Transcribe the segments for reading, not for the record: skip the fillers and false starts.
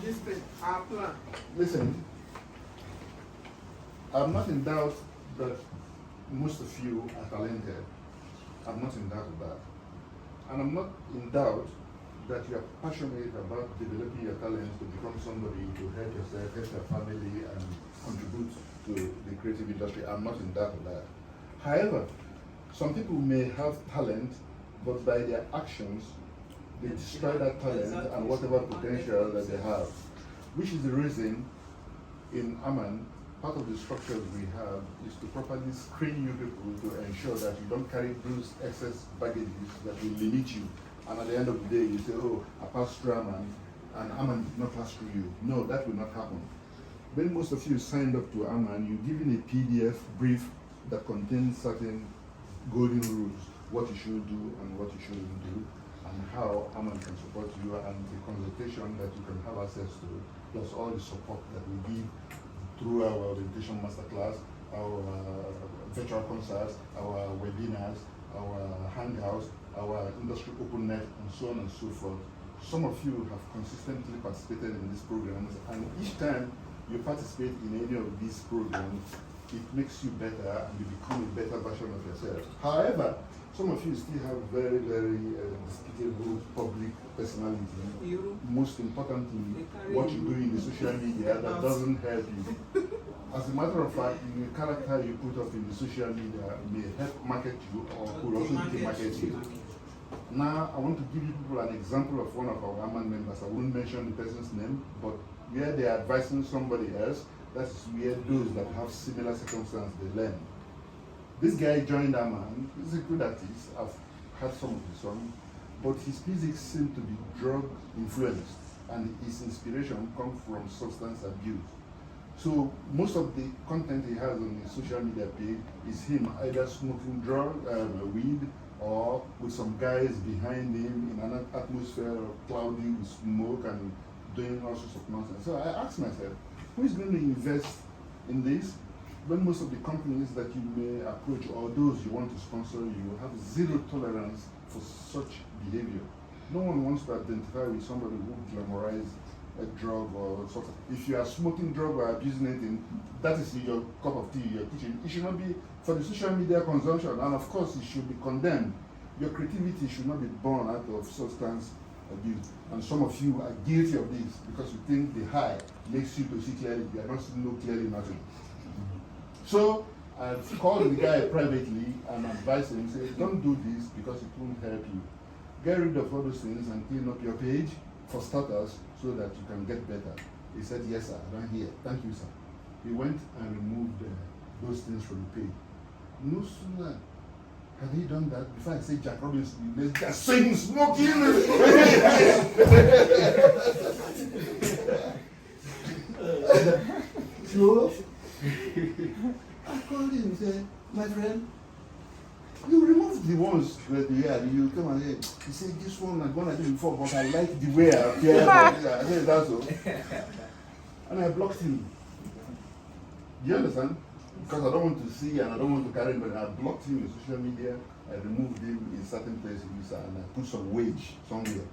this thing, our plan. Listen, I'm not in doubt that most of you are talented. I'm not in doubt of that. And I'm not in doubt that you are passionate about developing your talents to become somebody to help yourself, help your family, and contribute to the creative industry. I'm not in doubt of that. However, some people may have talent, but by their actions, they destroy that talent and whatever potential that they have, which is the reason in AMAN, part of the structures we have is to properly screen you people to ensure that you don't carry those excess baggages that will limit you. And at the end of the day, you say, oh, I passed through AMAN, and AMAN did not pass through you. No, that will not happen. When most of you signed up to AMAN, you're given a PDF brief that contains certain golden rules, what you should do and what you shouldn't do, and how AMAN can support you, and the consultation that you can have access to, plus all the support that we give through our orientation masterclass, our virtual concerts, our webinars, our hangouts, our industry open net, and so on and so forth. Some of you have consistently participated in these programs, and each time you participate in any of these programs, it makes you better and you become a better version of yourself. However, some of you still have very, very despicable public personality. Most importantly, what you do in the social media that doesn't help you. As a matter of fact, the character you put up in the social media may help market you or could also market you. Now, I want to give you people an example of one of our AMAN members. I won't mention the person's name, but where they are advising somebody else, that's where those that have similar circumstances, they learn. This guy joined AMAN. He's a good artist. I've heard some of his songs, but his music seemed to be drug influenced, and his inspiration comes from substance abuse. So most of the content he has on his social media page is him either smoking weed, or with some guys behind him in an atmosphere cloudy with smoke and doing all sorts of nonsense. So I asked myself, who is going to invest in this when most of the companies that you may approach or those you want to sponsor you have zero tolerance for such behavior? No one wants to identify with somebody who glamorizes a drug or sort of. If you are smoking drug or abusing anything, that is your cup of tea, your kitchen. It should not be for the social media consumption, and of course it should be condemned. Your creativity should not be born out of substance abuse. And some of you are guilty of this because you think the high makes you to see clearly. You are not know clearly nothing. So I called the guy privately and advised him, say, don't do this because it won't help you. Get rid of all those things and clean up your page for starters so that you can get better. He said, yes, sir, I'm here. Thank you, sir. He went and removed those things from the page. No sooner had he done that, before I say Jack Robinson, let's just sing smoking. So I called him and said, my friend, you remove the ones that you had, you come and say, he said, this one I'm gonna do before, but I like the way I appear. I said, that's all. And I blocked him. Do you understand? Because I don't want to see and I don't want to carry him, but I blocked him in social media, I removed him in certain places, and I put some wage somewhere.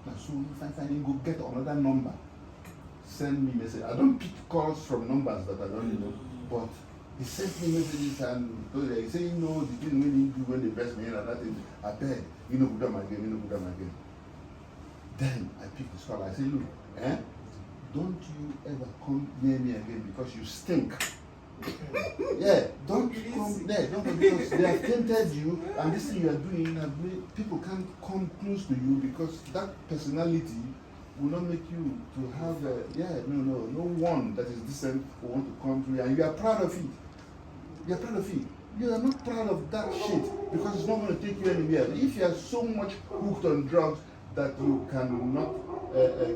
Now, so if I finally go get another number, send me message. I don't pick calls from numbers that I don't know, but he sent me messages and he said, you know, the thing when you do when they invest me in and that thing, I beg, you know, put them again. Then I picked this call. I said, look, don't you ever come near me again because you stink. Yeah, don't come there, because they have tempted you, and this thing you are doing, people can't come close to you because that personality will not make you to have no one that is decent will want to come to you, and you are proud of it. You are proud of it. You are not proud of that shit because it's not going to take you anywhere. If you are so much hooked on drugs that you cannot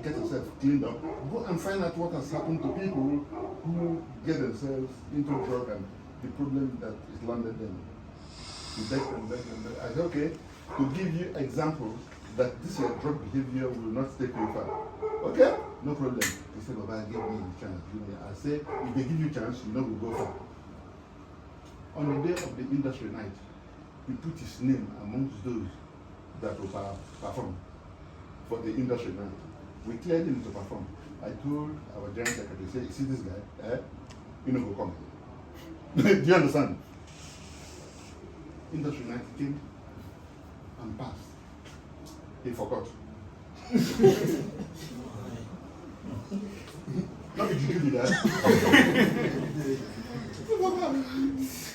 get yourself cleaned up, go and find out what has happened to people who get themselves into drug and the problem that is landed them. You beg and beg and beg. I said, okay, to give you examples that this your drug behavior will not take you far. Okay, no problem. He said, Baba, give me the chance. I say, if they give you a chance, you know we'll go far. On the day of the industry night, he put his name amongst those that will perform for the industry night. We cleared him to perform. I told our general secretary, say, you see this guy, you know, go come. Do you understand? Industry 90 came and passed. He forgot. How did you do that?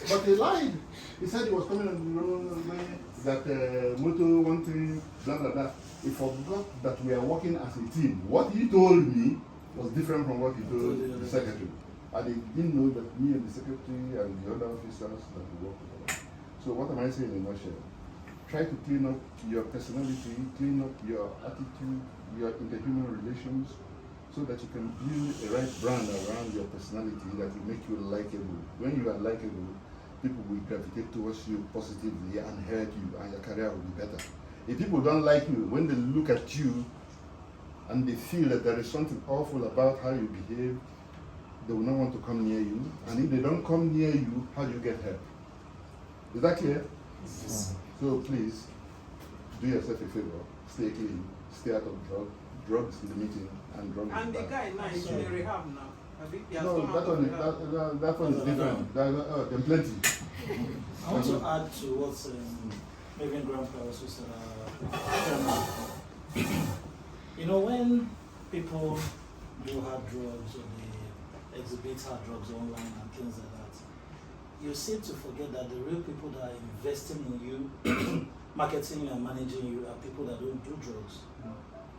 But he lied. He said he was coming on the road, that motor, one thing, blah, blah, blah. He forgot that we are working as a team. What he told me was different from what he told the secretary. And he didn't know that me and the secretary and the other officers that we work with. So what am I saying in a nutshell? Try to clean up your personality, clean up your attitude, your interhuman relations, so that you can build a right brand around your personality that will make you likable. When you are likable, people will gravitate towards you positively and help you, and your career will be better. If people don't like you, when they look at you and they feel that there is something awful about how you behave, they will not want to come near you. And if they don't come near you, how do you get help? Is that clear? Yes. So please, do yourself a favor, stay clean, stay out of drugs in the meeting, and drugs. And the guy now is in the rehab now. No, that one is different. There are plenty. I want to add to what Mavin Grandpa also said. You know, when people do hard drugs or they exhibit hard drugs online and things like that, you seem to forget that the real people that are investing in you, marketing you and managing you are people that don't do drugs.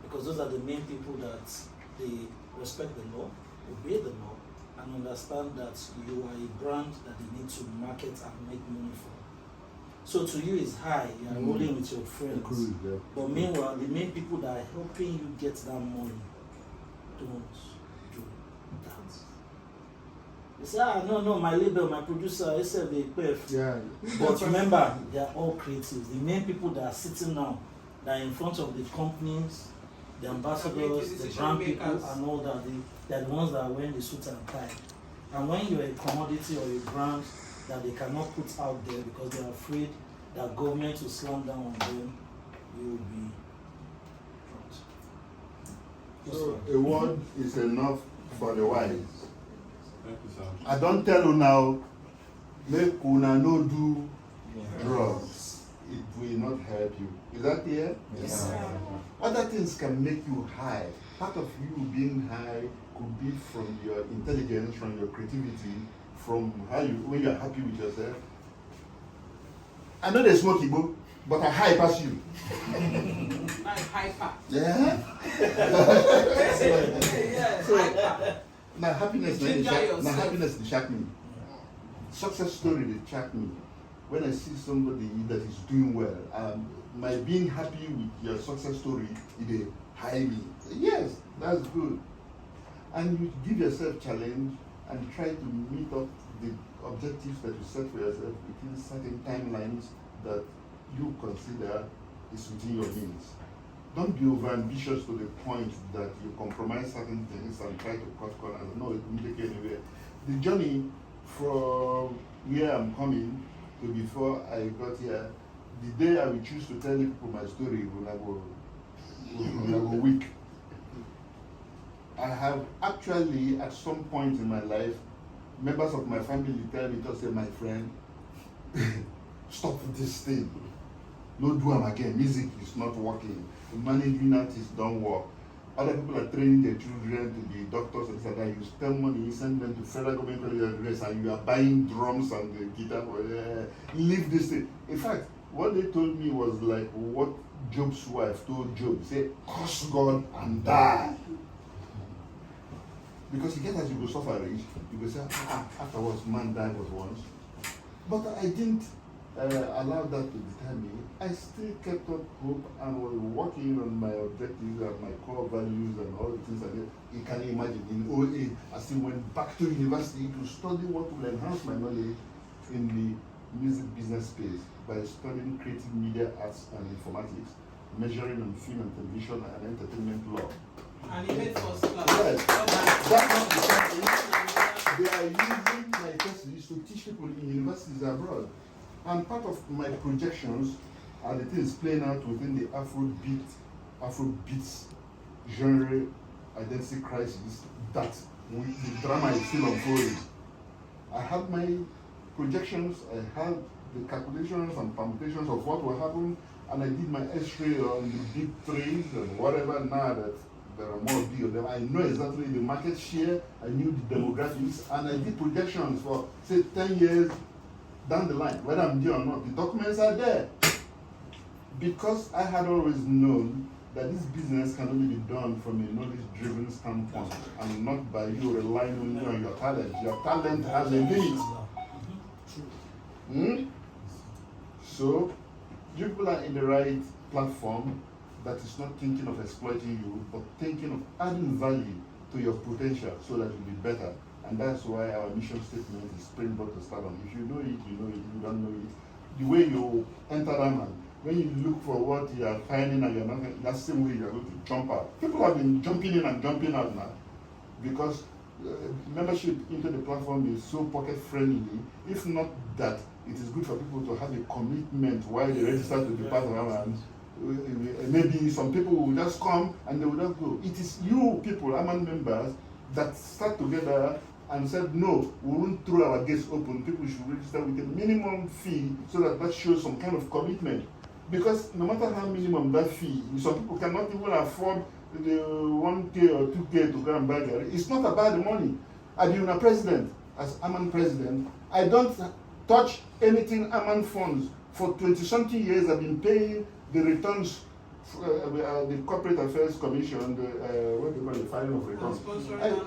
Because those are the main people that they respect the law, obey the law, and understand that you are a brand that they need to market and make money for. So to you it's high, you are rolling with your friends. But meanwhile, the main people that are helping you get that money don't do that. They say, no, my label, my producer, I said they perf. Yeah. But remember, they are all creatives. The main people that are sitting now, that are in front of the companies, the ambassadors, the brand people, and all that, they're the ones that are wearing the suit and tie. And when you're a commodity or a brand that they cannot put out there because they're afraid that government will slam down on them, you will be dropped. So a word is enough for the wise. I don't tell you now, make una no do drugs. It will not help you. Is that clear? Yes, sir. Other things can make you high. Part of you being high could be from your intelligence, from your creativity, from how you, when you're happy with yourself. I know they smoke Igbo, but I high pass you. I'm hyper. Yeah? Yes, hyper. Now happiness they shock me. Success story they shock me. When I see somebody that is doing well, my being happy with your success story, it high me. Yes, that's good. And you give yourself challenge and try to meet up the objectives that you set for yourself within certain timelines that you consider is within your means. Don't be over-ambitious to the point that you compromise certain things and try to cut corners. No, it won't take you anywhere. The journey from where I'm coming to before I got here, the day I will choose to tell people my story when I go weak. I have actually, at some point in my life, members of my family tell me to say, my friend, stop this thing. No do them again. Music is not working. Managing artists don't work. Other people are training their children to be doctors, etc. You spend money, you send them to federal government colleges, and you are buying drums and the guitar. Leave this thing. In fact, what they told me was like what Job's wife told Job. Say, curse God and die. Because you get as you go suffer rich, you go say, afterwards, man died was once. But I didn't allow that to deter me. I still kept up hope and was working on my objectives and my core values and all the things I did. You can imagine, in old age, I still went back to university to study what will enhance my knowledge in the music business space by studying creative media arts and informatics, measuring on film and television and entertainment law. And he made first class. Yes. That's not the fact. They are using my thesis to teach people in universities abroad. And part of my projections are the things playing out within the Afrobeats genre identity crisis that the drama is still unfolding. I had my projections, I had the calculations and permutations of what will happen, and I did my X-ray on the big threes and whatever. Now that there are more big of them, I know exactly the market share, I knew the demographics, and I did projections for, say, 10 years down the line, whether I'm there or not. The documents are there. Because I had always known that this business can only be done from a knowledge-driven standpoint and not by you relying only on your talent. Your talent has a limit. So, you people are in the right platform that is not thinking of exploiting you, but thinking of adding value to your potential so that you'll be better. And that's why our mission statement is springboard to start on. If you know it, you know it. If you don't know it, the way you enter AMAN, when you look for what you are finding and you're not, that's the same way you're going to jump out. People have been jumping in and jumping out now because membership into the platform is so pocket friendly. If not that, it is good for people to have a commitment while they register to be part of AMAN. Maybe some people will just come and they will just go. It is you people, AMAN members, that start together and said, no, we won't throw our gates open. People should register with a minimum fee so that shows some kind of commitment. Because no matter how minimum that fee, some people cannot even afford the 1K or 2K to go and buy it. It's not about the money. As a president, as AMAN president, I don't touch anything AMAN funds. For 20-something years, I've been paying the returns, the Corporate Affairs Commission, what do you call it, filing of returns.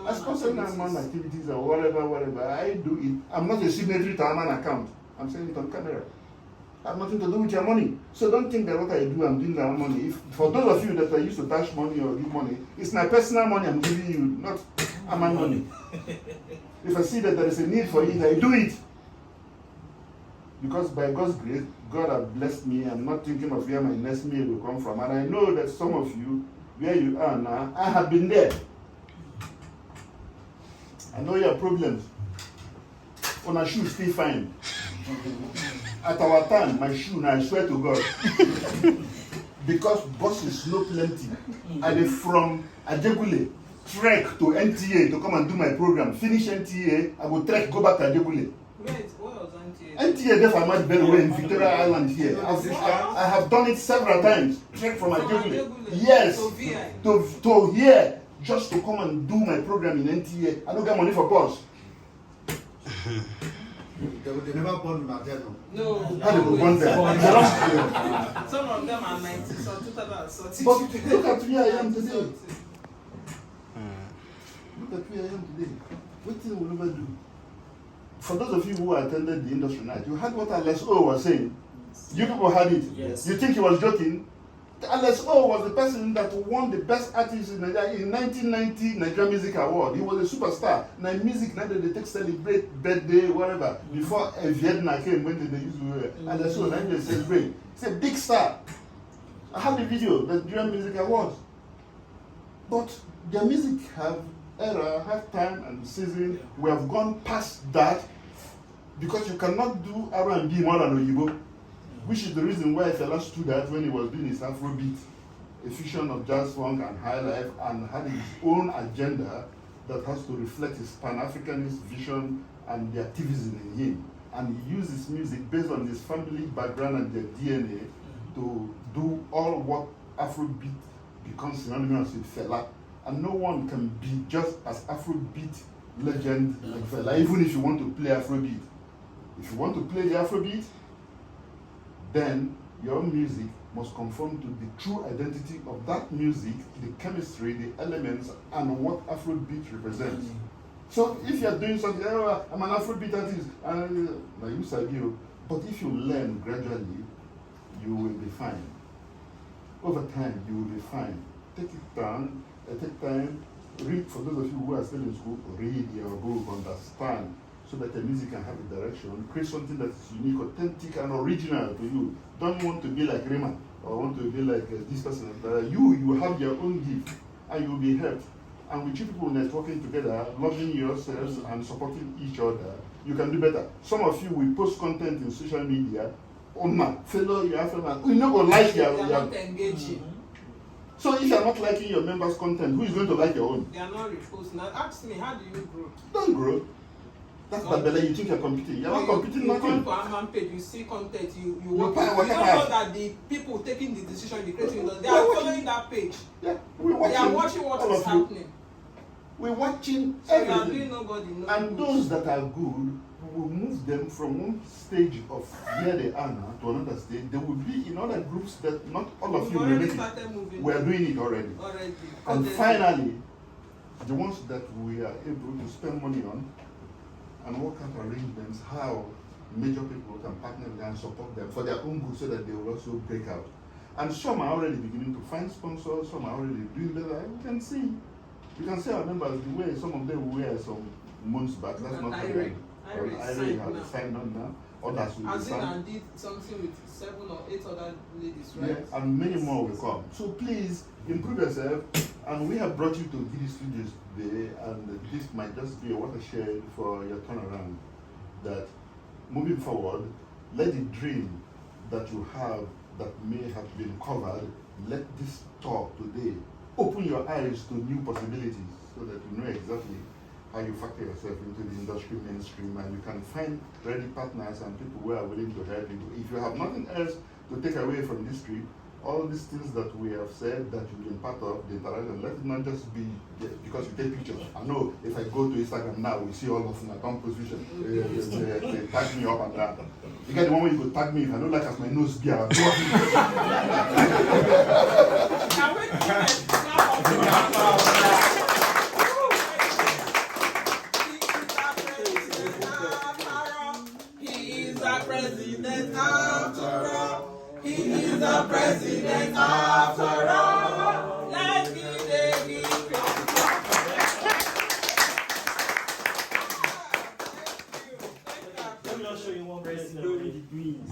I sponsor AMAN activities or whatever. I do it. I'm not a signatory to AMAN account. I'm saying it on camera. I have nothing to do with your money. So don't think that what I do, I'm doing that money. If, for those of you that are used to dash money or give money, it's my personal money I'm giving you, not AMAN money. If I see that there is a need for it, I do it. Because by God's grace, God has blessed me. I'm not thinking of where my next meal will come from. And I know that some of you, where you are now, I have been there. I know your problems. On a shoe, still fine. At our time, my shoe, now I swear to God, because buses no plenty. And from Ajegule, trek to NTA to come and do my program. Finish NTA, I go trek, go back to Ajegule. Wait, what was NTA? NTA there for Ahmad Bello in Victoria Island here. I have done it several times. Trek from Ajegule. Yes. To here, just to come and do my program in NTA. I don't get money for bus. They never born in Adeno. No. How they go born there? Some of them are 90, some 2030. But look at where I am today. Look at where I am today. What thing will never do? For those of you who attended the industry night, you heard what LSO was saying. You people heard it. Yes. You think he was joking? LSO was the person that won the best artist in Nigeria in 1990 Nigeria Music Award. He was a superstar. Now music, now they take celebrate birthday, whatever. Before Vietnam came, when they used to LSO, now they celebrate. He's a big star. I have the video, the Nigeria Music Awards. But their music have era, have time and season. We have gone past that because you cannot do R&B more than Oyibo. Which is the reason why Fela stood that when he was doing his Afrobeat, a fusion of jazz funk and high life, and had his own agenda that has to reflect his Pan-Africanist vision and the activism in him. And he used his music based on his family background and their DNA to do all what Afrobeat becomes synonymous with Fela. And no one can be just as Afrobeat legend like Fela, even if you want to play Afrobeat. If you want to play the Afrobeat, then your music must conform to the true identity of that music, the chemistry, the elements, and what Afrobeat represents. So if you're doing something, oh, I'm an Afrobeat artist, you sabi, but if you learn gradually, you will be fine. Over time, you will be fine. Take it down, take time, read, for those of you who are still in school, read your book, understand, so that the music can have a direction, create something that is unique, authentic, and original to you. Don't want to be like Raymond, or want to be like this person. You have your own gift, and you will be helped. And with you people networking together, loving yourselves and supporting each other, you can do better. Some of you will post content in social media, fellow, you have fellow, you know, go like They are not engaging. So if you're not liking your members' content, who is going to like your own? They are not reposting. Now ask me, how do you grow? Don't grow. That's the belly you think you're competing. You're not competing you nothing. come to AMAN page, you see content, you You work. find You what don't you have. know that the people taking the decision, the creating, they We're are watching. following that page. Yeah, we're They watching. are watching what all is of you. happening. We're watching So you are doing everything. nobody knows. And those that are good, we will move them from one stage of where they are now to another stage. They will be in other groups that not all of We've you will already make it. started moving. We are doing it already. Already. And Because finally, the ones that we are able to spend money on and work out arrangements how major people can partner with and support them for their own good so that they will also break out. And some are already beginning to find sponsors, some are already doing better. You can see our members the way some of them were some months back. That's not Irene Irene signed has now. signed on now. Others will be As in, signed. and did something with 7 or 8 other ladies, right? Yeah, and many more will come. So please improve yourself. And we have brought you to Giddy Studios today, and this might just be a watershed for your turnaround. That moving forward, let the dream that you have that may have been covered, let this talk today open your eyes to new possibilities so that you know exactly how you factor yourself into the industry mainstream, and you can find ready partners and people who are willing to help you. If you have nothing else to take away from this trip, all these things that we have said that you've been part of the interaction, let it not just be because you take pictures. I know if I go to Instagram now, we see all of my thumb position. They tag me up and down. You get the one where you could tag me if I don't like as my nose be around. Can we give a clap of He is our president after all. He is our president after all. Let's give a big clap. Let me just show you one Press president. glory degrees.